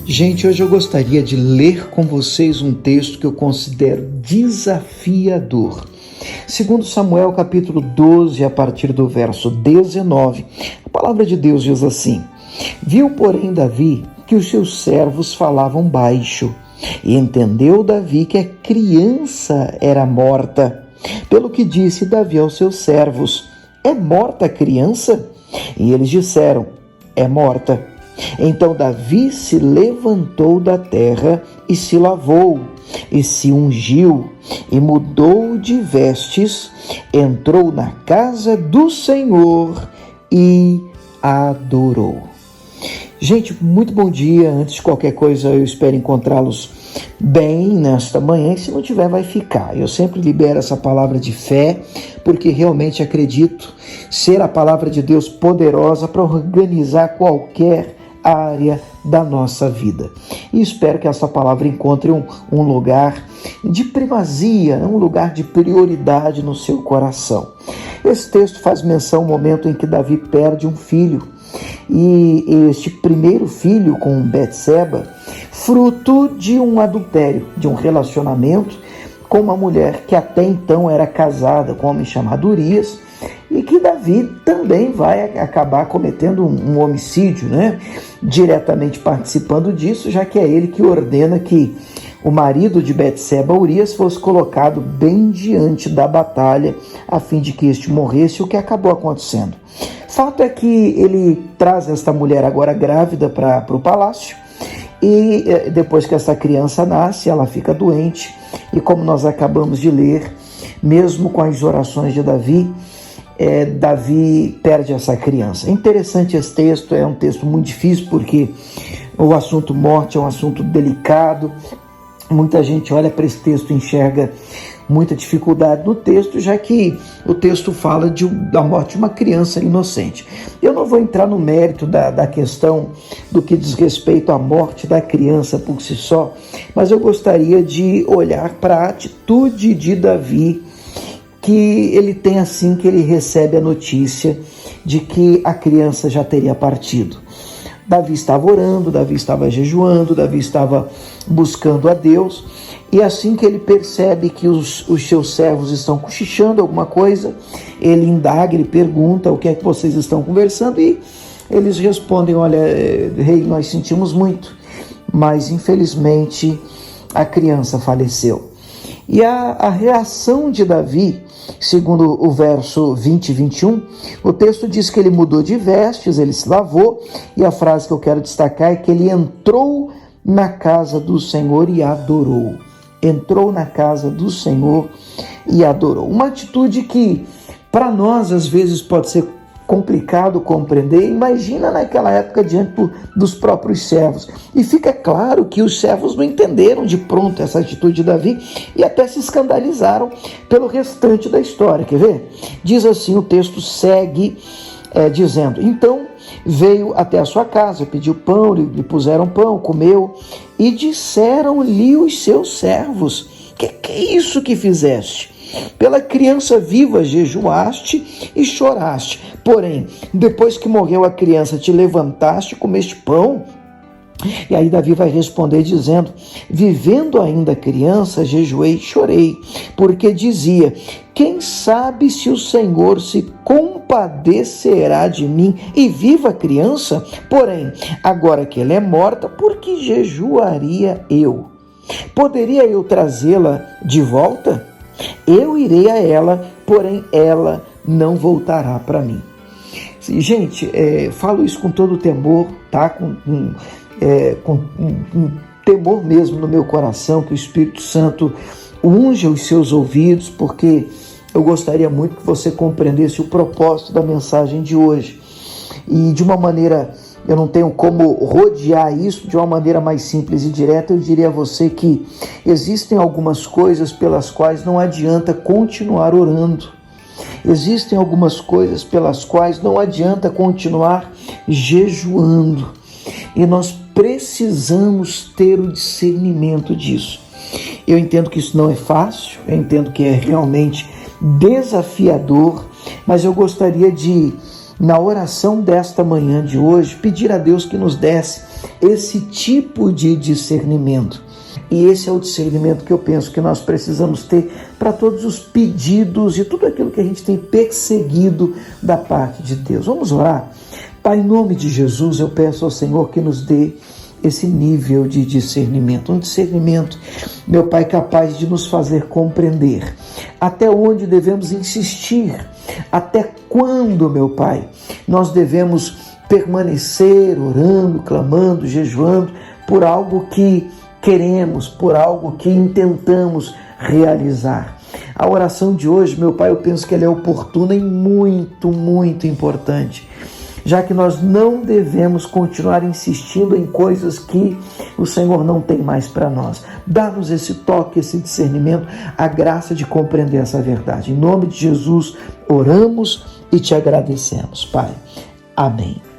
Gente, hoje eu gostaria de ler com vocês um texto que eu considero desafiador. Segundo Samuel, capítulo 12, a partir do verso 19, a palavra de Deus diz assim: Viu, porém, Davi que os seus servos falavam baixo, e entendeu Davi que a criança era morta. Pelo que disse Davi aos seus servos: É morta a criança? E eles disseram: É morta. Então Davi se levantou da terra e se lavou, e se ungiu, e mudou de vestes, entrou na casa do Senhor e adorou. Gente, muito bom dia. Antes de qualquer coisa, eu espero encontrá-los bem nesta manhã, e se não tiver, vai ficar. Eu sempre libero essa palavra de fé, porque realmente acredito ser a palavra de Deus poderosa para organizar qualquer área da nossa vida. E espero que essa palavra encontre um lugar de primazia, um lugar de prioridade no seu coração. Esse texto faz menção ao momento em que Davi perde um filho, e este primeiro filho com Betseba, fruto de um adultério, de um relacionamento com uma mulher que até então era casada com um homem chamado Urias, e que Davi também vai acabar cometendo um homicídio, diretamente participando disso, já que é ele que ordena que o marido de Betseba, Urias, fosse colocado bem diante da batalha, a fim de que este morresse, o que acabou acontecendo. Fato é que ele traz esta mulher agora grávida para o palácio, e depois que essa criança nasce, ela fica doente, e como nós acabamos de ler, mesmo com as orações de Davi, Davi perde essa criança. É interessante esse texto, é um texto muito difícil, porque o assunto morte é um assunto delicado. Muita gente olha para esse texto e enxerga muita dificuldade no texto, já que o texto fala da morte de uma criança inocente. Eu não vou entrar no mérito da questão do que diz respeito à morte da criança por si só, mas eu gostaria de olhar para a atitude de Davi, que ele tem assim que ele recebe a notícia de que a criança já teria partido. Davi estava orando, Davi estava jejuando, Davi estava buscando a Deus, e assim que ele percebe que os seus servos estão cochichando alguma coisa, ele indaga, ele pergunta: o que é que vocês estão conversando? E eles respondem: olha, rei, nós sentimos muito, mas infelizmente a criança faleceu. E a reação de Davi, segundo o verso 20 e 21, o texto diz que ele mudou de vestes, ele se lavou, e a frase que eu quero destacar é que ele entrou na casa do Senhor e adorou. Entrou na casa do Senhor e adorou. Uma atitude que para nós às vezes pode ser complicado compreender. Imagina naquela época diante dos próprios servos. E fica claro que os servos não entenderam de pronto essa atitude de Davi e até se escandalizaram pelo restante da história. Quer ver? Diz assim, o texto segue dizendo: Então veio até a sua casa, pediu pão, lhe puseram pão, comeu, e disseram-lhe os seus servos: que é isso que fizeste? Pela criança viva jejuaste e choraste, porém, depois que morreu a criança, te levantaste e comeste pão? E aí Davi vai responder dizendo: vivendo ainda a criança, jejuei e chorei, porque dizia: quem sabe se o Senhor se compadecerá de mim e viva a criança? Porém, agora que ela é morta, por que jejuaria eu? Poderia eu trazê-la de volta? Eu irei a ela, porém ela não voltará para mim. Gente, falo isso com todo temor, tá? Com temor mesmo no meu coração, que o Espírito Santo unja os seus ouvidos, porque eu gostaria muito que você compreendesse o propósito da mensagem de hoje. E de uma maneira, eu não tenho como rodear isso, de uma maneira mais simples e direta, eu diria a você que existem algumas coisas pelas quais não adianta continuar orando. Existem algumas coisas pelas quais não adianta continuar jejuando. E nós precisamos ter o discernimento disso. Eu entendo que isso não é fácil, eu entendo que é realmente desafiador, mas eu gostaria de na oração desta manhã de hoje, pedir a Deus que nos desse esse tipo de discernimento. E esse é o discernimento que eu penso que nós precisamos ter para todos os pedidos e tudo aquilo que a gente tem perseguido da parte de Deus. Vamos orar? Pai, em nome de Jesus, eu peço ao Senhor que nos dê esse nível de discernimento, um discernimento, meu Pai, capaz de nos fazer compreender até onde devemos insistir, até quando, meu Pai, nós devemos permanecer orando, clamando, jejuando por algo que queremos, por algo que intentamos realizar. A oração de hoje, meu Pai, eu penso que ela é oportuna e muito, muito importante, já que nós não devemos continuar insistindo em coisas que o Senhor não tem mais para nós. Dá-nos esse toque, esse discernimento, a graça de compreender essa verdade. Em nome de Jesus, oramos e te agradecemos, Pai. Amém.